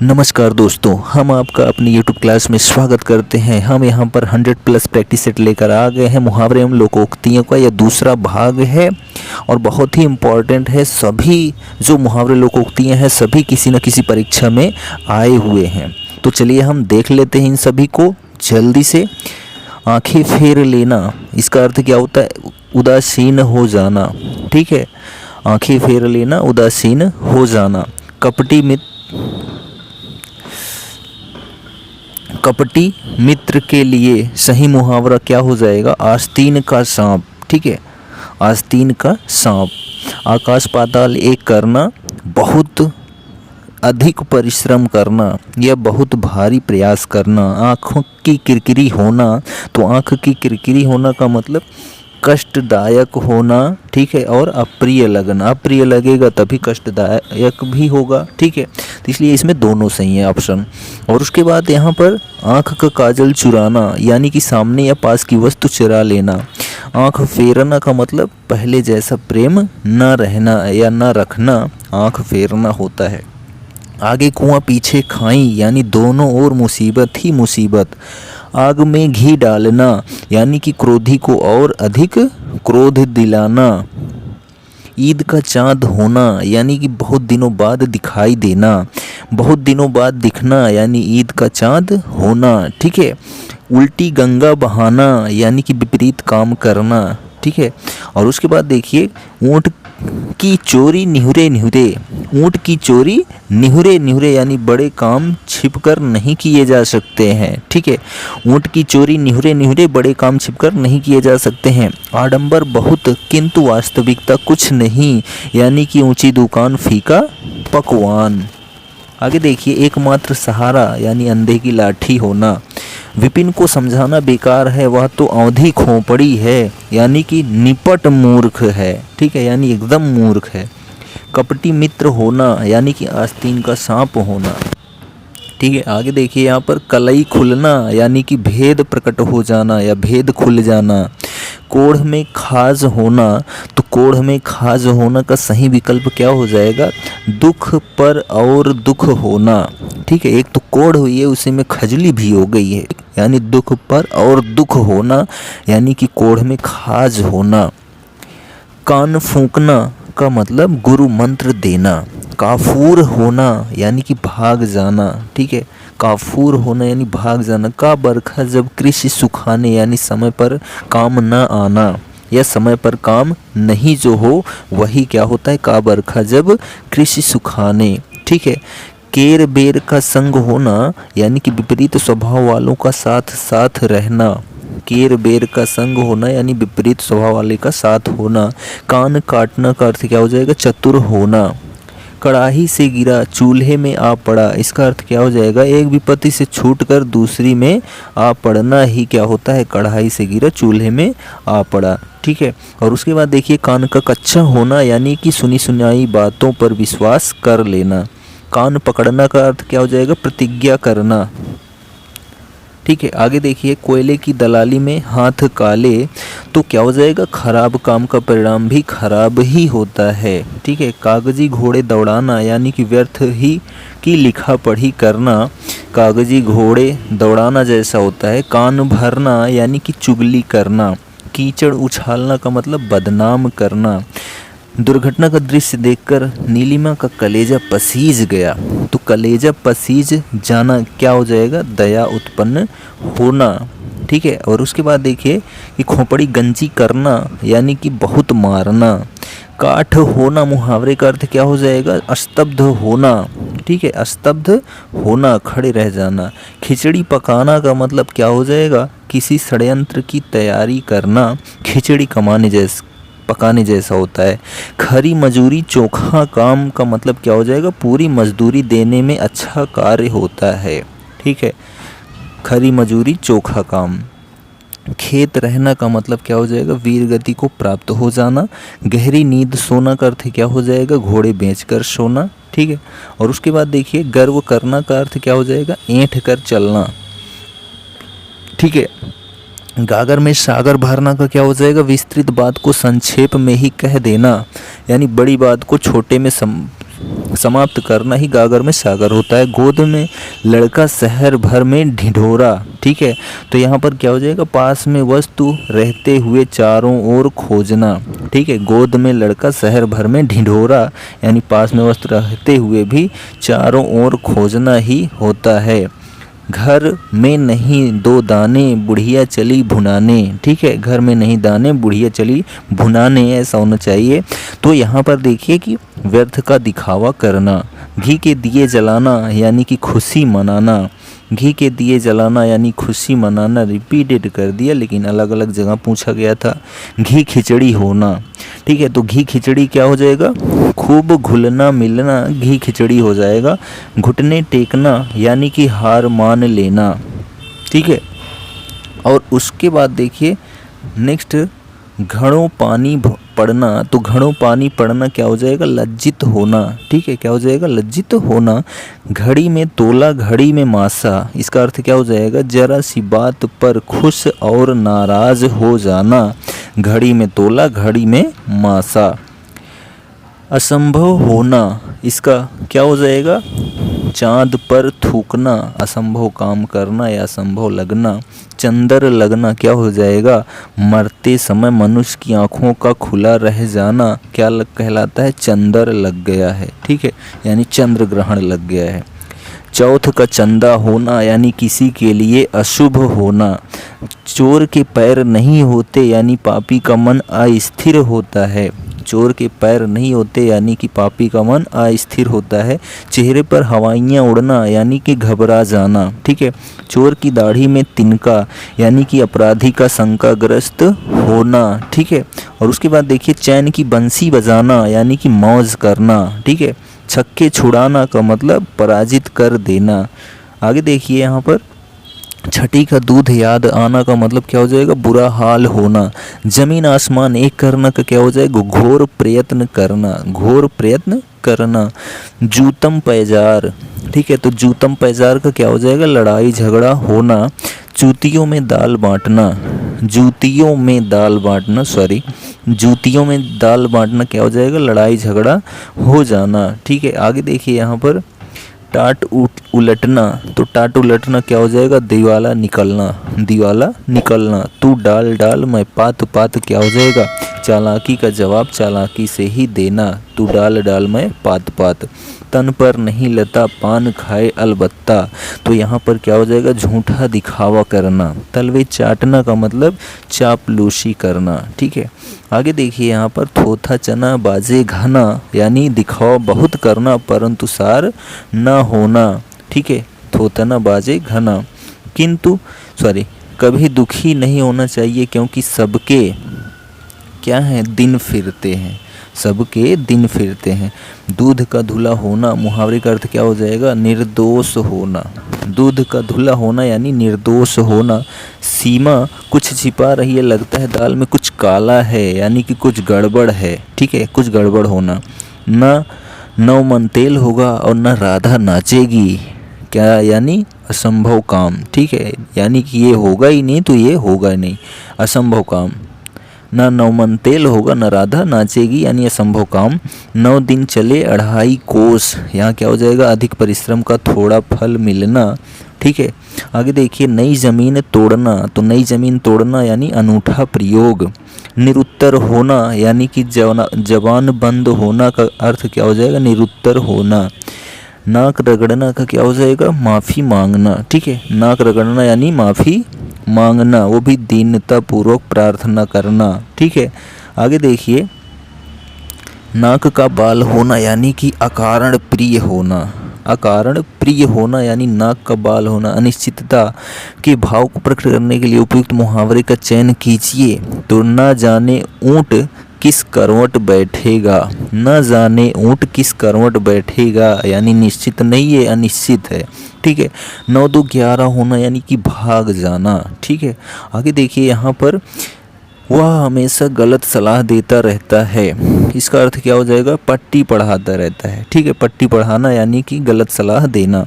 नमस्कार दोस्तों, हम आपका अपनी YouTube क्लास में स्वागत करते हैं। हम यहाँ पर 100+ प्रैक्टिस सेट लेकर आ गए हैं। मुहावरे एवं लोकोक्तियों का यह दूसरा भाग है और बहुत ही इम्पॉर्टेंट है। सभी जो मुहावरे लोकोक्तियाँ हैं सभी किसी न किसी परीक्षा में आए हुए हैं। तो चलिए हम देख लेते हैं इन सभी को जल्दी से। आंखें फेर लेना, इसका अर्थ क्या होता है? उदासीन हो जाना। ठीक है, आंखें फेर लेना, उदासीन हो जाना। कपटी मित्र के लिए सही मुहावरा क्या हो जाएगा? आस्तीन का सांप। ठीक है, आस्तीन का सांप। आकाश पाताल एक करना, बहुत अधिक परिश्रम करना या बहुत भारी प्रयास करना। आँखों की किरकिरी होना, तो आँख की किरकिरी होना का मतलब कष्टदायक होना। ठीक है, और अप्रिय लगना। अप्रिय लगेगा तभी कष्टदायक भी होगा। ठीक है, तो इसलिए इसमें दोनों सही है ऑप्शन। और उसके बाद यहाँ पर आँख का काजल चुराना, यानी कि सामने या पास की वस्तु चुरा लेना। आँख फेरना का मतलब पहले जैसा प्रेम न रहना या न रखना, आँख फेरना होता है। आगे कुआं पीछे खाई, यानी दोनों ओर मुसीबत ही मुसीबत। आग में घी डालना, यानी कि क्रोधी को और अधिक क्रोध दिलाना। ईद का चाँद होना, यानी कि बहुत दिनों बाद दिखाई देना। बहुत दिनों बाद दिखना, यानी ईद का चाँद होना। ठीक है, उल्टी गंगा बहाना, यानी कि विपरीत काम करना। ठीक है, और उसके बाद देखिए ऊँट की चोरी निहुरे निहुरे। ऊँट की चोरी निहुरे निहुरे, यानी बड़े काम छिपकर नहीं किए जा सकते हैं। ठीक है, ऊँट की चोरी निहुरे निहुरे, बड़े काम छिपकर नहीं किए जा सकते हैं। आडंबर बहुत किंतु वास्तविकता कुछ नहीं, यानी कि ऊंची दुकान फीका पकवान। आगे देखिए एकमात्र सहारा, यानी अंधे की लाठी होना। विपिन को समझाना बेकार है, वह तो औंधी खोपड़ी है, यानी कि निपट मूर्ख है। ठीक है, यानी एकदम मूर्ख है। कपटी मित्र होना, यानी कि आस्तीन का सांप होना। ठीक है, आगे देखिए यहाँ पर कलई खुलना, यानी कि भेद प्रकट हो जाना या भेद खुल जाना। कोढ़ में खाज होना, तो कोढ़ में खाज होना का सही विकल्प क्या हो जाएगा? दुख पर और दुख होना। ठीक है, एक तो कोढ़ हुई है, उसी में खजली भी हो गई है, यानी दुख पर और दुख होना, यानी कि कोढ़ में खाज होना। कान फूंकना का मतलब गुरु मंत्र देना। काफूर होना, यानी कि भाग जाना। ठीक है, काफूर होना यानी भाग जाना। का बरखा जब कृषि सुखाने, यानी समय पर काम न आना या समय पर काम नहीं जो हो वही क्या होता है? का बरखा जब कृषि सुखाने। ठीक है, केर बेर का संग होना, यानी कि विपरीत स्वभाव वालों का साथ साथ रहना। केर बेर का संग होना, यानी विपरीत स्वभाव वाले का साथ होना। कान काटना का अर्थ क्या हो जाएगा? चतुर होना। कड़ाही से गिरा चूल्हे में आ पड़ा, इसका अर्थ क्या हो जाएगा? एक विपत्ति से छूटकर दूसरी में आ पड़ना ही क्या होता है? कड़ाही से गिरा चूल्हे में आ पड़ा। ठीक है, और उसके बाद देखिए कान का कच्चा होना, यानी कि सुनी सुनाई बातों पर विश्वास कर लेना। कान पकड़ना का अर्थ क्या हो जाएगा? प्रतिज्ञा करना। ठीक है, आगे देखिए कोयले की दलाली में हाथ काले, तो क्या हो जाएगा? खराब काम का परिणाम भी खराब ही होता है। ठीक है, कागजी घोड़े दौड़ाना, यानी कि व्यर्थ ही की लिखा पढ़ी करना। कागजी घोड़े दौड़ाना जैसा होता है। कान भरना, यानी कि चुगली करना। कीचड़ उछालना का मतलब बदनाम करना। दुर्घटना का दृश्य देखकर नीलिमा का कलेजा पसीज गया, तो कलेजा पसीज जाना क्या हो जाएगा? दया उत्पन्न होना। ठीक है, और उसके बाद देखिए कि खोपड़ी गंजी करना, यानी कि बहुत मारना। काठ होना मुहावरे का अर्थ क्या हो जाएगा? स्तब्ध होना। ठीक है, स्तब्ध होना, खड़े रह जाना। खिचड़ी पकाना का मतलब क्या हो जाएगा? किसी षड्यंत्र की तैयारी करना। खिचड़ी पकाने जैसा होता है। खरी मजूरी चोखा काम का मतलब क्या हो जाएगा? पूरी मजदूरी देने में अच्छा कार्य होता है। ठीक है, खरी मजूरी चोखा काम। खेत रहना का मतलब क्या हो जाएगा? वीर गति को प्राप्त हो जाना। गहरी नींद सोना का अर्थ क्या हो जाएगा? घोड़े बेचकर सोना। ठीक है, और उसके बाद देखिए गर्व करना का अर्थ क्या हो जाएगा? ऐंठ कर चलना। ठीक है, गागर में सागर भरना का क्या हो जाएगा? विस्तृत बात को संक्षेप में ही कह देना, यानी बड़ी बात को छोटे में समाप्त करना ही गागर में सागर होता है। गोद में लड़का शहर भर में ढिढोरा, ठीक है। तो यहाँ पर क्या हो जाएगा, पास में वस्तु रहते हुए चारों ओर खोजना, ठीक है। गोद में लड़का शहर भर में ढिढोरा यानी पास में वस्तु रहते हुए भी चारों ओर खोजना ही होता है। घर में नहीं दो दाने बुढ़िया चली भुनाने, ठीक है। घर में नहीं दाने बुढ़िया चली भुनाने, ऐसा होना चाहिए। तो यहाँ पर देखिए कि व्यर्थ का दिखावा करना, घी के दिए जलाना यानी कि खुशी मनाना, घी के दिए जलाना यानी खुशी मनाना रिपीटेड कर दिया, लेकिन अलग अलग जगह पूछा गया था। घी खिचड़ी होना, ठीक है। तो घी खिचड़ी क्या हो जाएगा, खूब घुलना मिलना घी खिचड़ी हो जाएगा। घुटने टेकना यानी कि हार मान लेना, ठीक है। और उसके बाद देखिए नेक्स्ट, घड़ों पानी पड़ना। तो घड़ों पानी पड़ना क्या हो जाएगा, लज्जित होना, ठीक है। क्या हो जाएगा, लज्जित होना। घड़ी में तोला घड़ी में मासा, इसका अर्थ क्या हो जाएगा, जरा सी बात पर खुश और नाराज हो जाना। घड़ी में तोला घड़ी में मासा। असंभव होना, इसका क्या हो जाएगा, चांद पर थूकना, असंभव काम करना या असंभव लगना। चंदर लगना क्या हो जाएगा, मरते समय मनुष्य की आंखों का खुला रह जाना क्या कहलाता है, चंदर लग गया है, ठीक है, यानी चंद्र ग्रहण लग गया है। चौथ का चंदा होना यानी किसी के लिए अशुभ होना। चोर के पैर नहीं होते यानी पापी का मन अस्थिर होता है। चोर के पैर नहीं होते यानी कि पापी का मन अस्थिर होता है। चेहरे पर हवाइयाँ उड़ना यानी कि घबरा जाना, ठीक है। चोर की दाढ़ी में तिनका यानी कि अपराधी का शंकाग्रस्त होना, ठीक है। और उसके बाद देखिए चैन की बंसी बजाना यानी कि मौज करना, ठीक है। छक्के छुड़ाना का मतलब पराजित कर देना। आगे देखिए यहाँ पर छठी का दूध याद आना का मतलब क्या हो जाएगा, बुरा हाल होना। जमीन आसमान एक करना का क्या हो जाएगा, घोर प्रयत्न करना, घोर प्रयत्न करना। जूतम पैजार, ठीक है। तो जूतम पैजार का क्या हो जाएगा, लड़ाई झगड़ा होना। जूतियों में दाल बांटना, जूतियों में दाल बांटना, जूतियों में दाल बांटना क्या हो जाएगा, लड़ाई झगड़ा हो जाना, ठीक है। आगे देखिए यहाँ पर टाट उलटना। तो टाट उलटना क्या हो जाएगा, दिवाला निकलना, दिवाला निकलना। तू डाल डाल मैं पात पात क्या हो जाएगा, चालाकी का जवाब चालाकी से ही देना। तू डाल डाल मैं पात पात। तन पर नहीं लता पान खाए अलबत्ता। तो यहाँ पर क्या हो जाएगा, झूठा दिखावा करना। तलवे चाटना का मतलब चापलूसी करना, ठीक है। आगे देखिए यहाँ पर थोथा चना बाजे घना यानी दिखावा बहुत करना परंतु सार न होना, ठीक है। थोथा न बाजे घना। किंतु कभी दुखी नहीं होना चाहिए क्योंकि सबके क्या हैं, दिन फिरते हैं, सबके दिन फिरते हैं। दूध का धुला होना, मुहावरे का अर्थ क्या हो जाएगा, निर्दोष होना। दूध का धुला होना यानी निर्दोष होना। सीमा कुछ छिपा रही है, लगता है दाल में कुछ काला है यानी कि कुछ गड़बड़ है, ठीक है, कुछ गड़बड़ होना। न नौ मन तेल होगा और न राधा नाचेगी, क्या यानी असंभव काम, ठीक है, यानी कि ये होगा ही नहीं तो ये होगा ही नहीं, असंभव काम। ना 9 मन तेल होगा न राधा नाचेगी यानी असंभव काम। 9 दिन चले 2.5 कोस, यहाँ क्या हो जाएगा, अधिक परिश्रम का थोड़ा फल मिलना, ठीक है। आगे देखिए नई ज़मीन तोड़ना। तो नई ज़मीन तोड़ना यानी अनूठा प्रयोग। निरुत्तर होना यानी कि जबान बंद होना का अर्थ क्या हो जाएगा, निरुत्तर होना। नाक रगड़ना का क्या हो जाएगा, माफ़ी मांगना, ठीक है। नाक रगड़ना यानी माफ़ी मांगना, वो भी दीनता पूर्वक प्रार्थना करना, ठीक है। आगे देखिए नाक का बाल होना यानी कि अकारण प्रिय होना। अकारण प्रिय होना यानी नाक का बाल होना। अनिश्चितता के भाव को प्रकट करने के लिए उपयुक्त मुहावरे का चयन कीजिए। तो न जाने ऊँट किस करवट बैठेगा, न जाने ऊँट किस करवट बैठेगा यानी निश्चित नहीं है, अनिश्चित है, ठीक है। 9 2 11 होना यानी कि भाग जाना, ठीक है। आगे देखिए यहाँ पर वह हमेशा गलत सलाह देता रहता है, इसका अर्थ क्या हो जाएगा, पट्टी पढ़ाता रहता है, ठीक है। पट्टी पढ़ाना यानी कि गलत सलाह देना।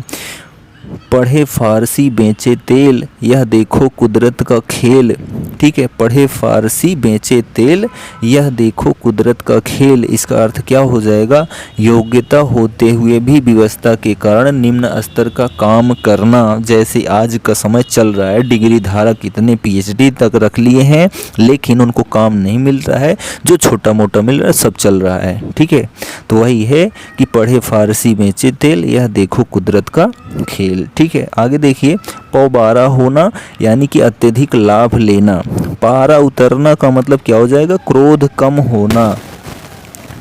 पढ़े फारसी बेचे तेल, यह देखो कुदरत का खेल। ठीक है, पढ़े फारसी बेचे तेल, यह देखो कुदरत का खेल। इसका अर्थ क्या हो जाएगा, योग्यता होते हुए भी व्यवस्था के कारण निम्न स्तर का काम करना। जैसे आज का समय चल रहा है, डिग्री धारक कितने पीएचडी तक रख लिए हैं लेकिन उनको काम नहीं मिल रहा है, जो छोटा मोटा मिल रहा है सब चल रहा है। ठीक है, तो वही है कि पढ़े फारसी बेचे तेल, यह देखो कुदरत का खेल। ठीक है, आगे देखिए, पौबारा होना यानी कि अत्यधिक लाभ लेना। पारा उतरना का मतलब क्या हो जाएगा, क्रोध कम होना।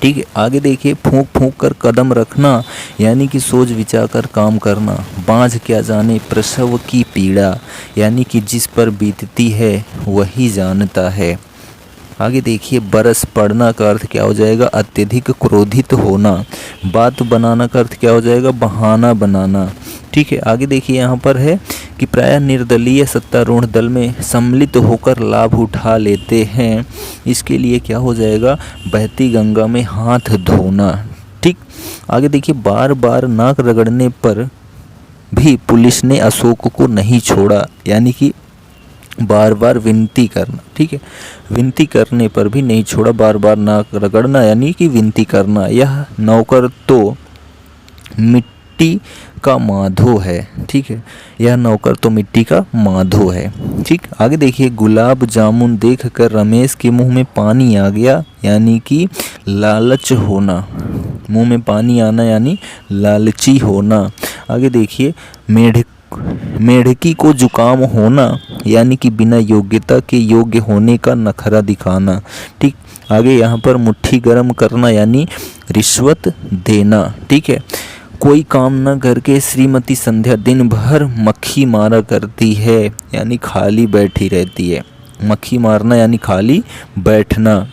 ठीक है, आगे देखिए, फूंक फूंक कर कदम रखना यानी कि सोच विचार कर काम करना। बाँझ क्या जाने प्रसव की पीड़ा, यानी कि जिस पर बीतती है वही जानता है। आगे देखिए, बरस पड़ना का अर्थ क्या हो जाएगा, अत्यधिक क्रोधित होना। बात बनाना का अर्थ क्या हो जाएगा, बहाना बनाना। ठीक है, आगे देखिए, यहाँ पर है कि प्रायः निर्दलीय सत्तारूढ़ दल में सम्मिलित होकर लाभ उठा लेते हैं। इसके लिए क्या हो जाएगा, बहती गंगा में हाथ धोना। ठीक, आगे देखिए, बार बार नाक रगड़ने पर भी पुलिस ने अशोक को नहीं छोड़ा, यानी कि बार बार विनती करना। ठीक है, विनती करने पर भी नहीं छोड़ा, बार बार नाक रगड़ना यानी कि विनती करना। यह नौकर तो मिट्टी का माधो है। ठीक है, यह नौकर तो मिट्टी का माधो है। ठीक, आगे देखिए, गुलाब जामुन देख कर रमेश के मुंह में पानी आ गया, यानी कि लालच होना। मुंह में पानी आना यानी लालची होना। आगे देखिए, मेढकी को जुकाम होना यानी कि बिना योग्यता के योग्य होने का नखरा दिखाना। ठीक, आगे यहाँ पर मुट्ठी गर्म करना यानी रिश्वत देना। ठीक है, कोई काम न करके श्रीमती संध्या दिन भर मक्खी मारा करती है, यानी खाली बैठी रहती है। मक्खी मारना यानी खाली बैठना।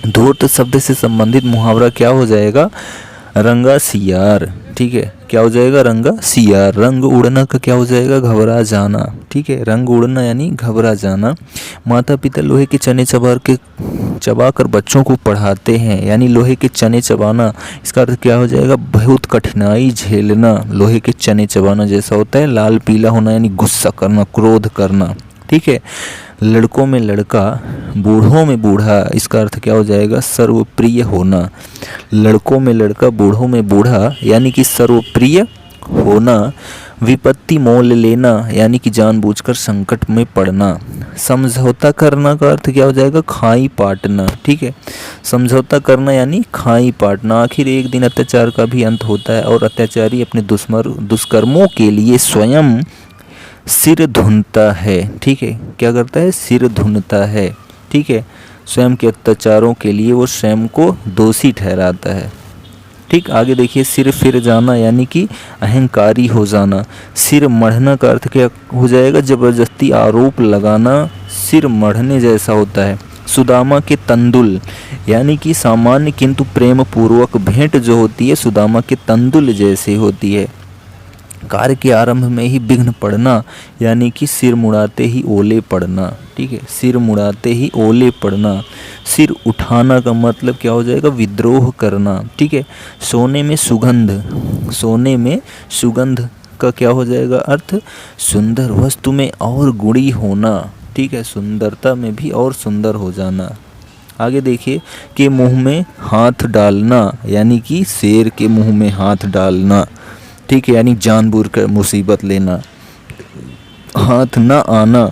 धूर्त शब्द से संबंधित मुहावरा क्या हो जाएगा, रंगा सियार। ठीक है, क्या हो जाएगा, रंगा सियार। रंग उड़ना का क्या हो जाएगा, घबरा जाना। ठीक है, रंग उड़ना यानी घबरा जाना। माता पिता लोहे के चने चबाकर बच्चों को पढ़ाते हैं, यानी लोहे के चने चबाना। इसका अर्थ क्या हो जाएगा, बहुत कठिनाई झेलना। लोहे के चने चबाना जैसा होता है। लाल पीला होना यानी गुस्सा करना, क्रोध करना। ठीक है, लड़कों में लड़का, बूढ़ों में बूढ़ा। इसका अर्थ क्या हो जाएगा, सर्वप्रिय होना। लड़कों में लड़का, बूढ़ों में बूढ़ा यानी कि सर्वप्रिय होना। विपत्ति मोल लेना यानी कि जानबूझकर संकट में पड़ना। समझौता करना का अर्थ क्या हो जाएगा, खाई पाटना। ठीक है, समझौता करना यानी खाई पाटना। आखिर एक दिन अत्याचार का भी अंत होता है और अत्याचारी अपने दुष्कर्मों के लिए स्वयं सिर धुनता है। ठीक है, क्या करता है, सिर धुनता है। ठीक है, स्वयं के अत्याचारों के लिए वो स्वयं को दोषी ठहराता है। ठीक, आगे देखिए, सिर फिर जाना यानी कि अहंकारी हो जाना। सिर मढ़ना का अर्थ क्या हो जाएगा, जबरदस्ती आरोप लगाना, सिर मढ़ने जैसा होता है। सुदामा के तंदुल यानी कि सामान्य किंतु प्रेम पूर्वक भेंट जो होती है सुदामा के तंदुल जैसे होती है। कार्य के आरंभ में ही विघ्न पड़ना यानी कि सिर मुड़ाते ही ओले पड़ना। ठीक है, सिर मुड़ाते ही ओले पड़ना। सिर उठाना का मतलब क्या हो जाएगा, विद्रोह करना। ठीक है, सोने में सुगंध, सोने में सुगंध का क्या हो जाएगा अर्थ, सुंदर वस्तु में और गुणी होना। ठीक है, सुंदरता में भी और सुंदर हो जाना। आगे देखिए, के मुंह में हाथ डालना यानी कि शेर के मुंह में हाथ डालना। ठीक है, यानी जानबूझ कर मुसीबत लेना। हाथ न आना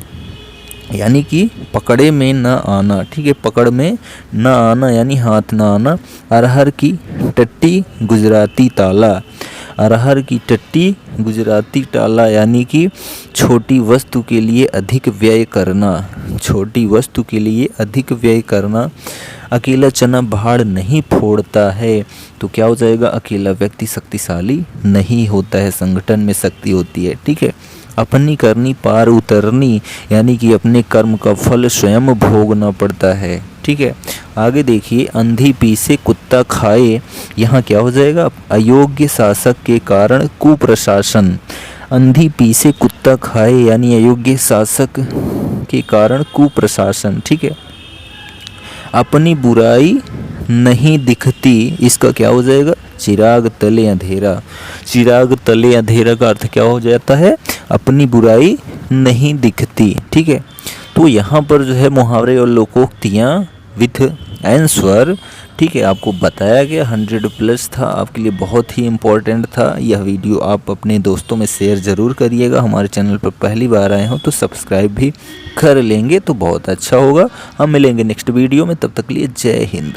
यानी कि पकड़े में न आना। ठीक है, पकड़ में न आना यानी हाथ न आना। अरहर की टट्टी गुजराती ताला। अरहर की टट्टी गुजराती ताला यानी कि छोटी वस्तु के लिए अधिक व्यय करना। छोटी वस्तु के लिए अधिक व्यय करना। अकेला चना भाड़ नहीं फोड़ता है, तो क्या हो जाएगा, अकेला व्यक्ति शक्तिशाली नहीं होता है, संगठन में शक्ति होती है। ठीक है, अपनी करनी पार उतरनी यानी कि अपने कर्म का फल स्वयं भोगना पड़ता है। ठीक है, आगे देखिए, अंधी पी से कुत्ता खाए। यहाँ क्या हो जाएगा, अयोग्य शासक के कारण कुप्रशासन। अंधी पी से कुत्ता खाए यानी अयोग्य शासक के कारण कुप्रशासन। ठीक है, अपनी बुराई नहीं दिखती, इसका क्या हो जाएगा? चिराग तले अंधेरा। चिराग तले अंधेरा का अर्थ क्या हो जाता है? अपनी बुराई नहीं दिखती। ठीक है, तो यहाँ पर जो है मुहावरे और लोकोक्तियाँ विथ आंसर, ठीक है, आपको बताया गया 100+ था, आपके लिए बहुत ही इम्पोर्टेंट था। यह वीडियो आप अपने दोस्तों में शेयर ज़रूर करिएगा। हमारे चैनल पर पहली बार आए हो तो सब्सक्राइब भी कर लेंगे तो बहुत अच्छा होगा। हम मिलेंगे नेक्स्ट वीडियो में, तब तक के लिए जय हिंद।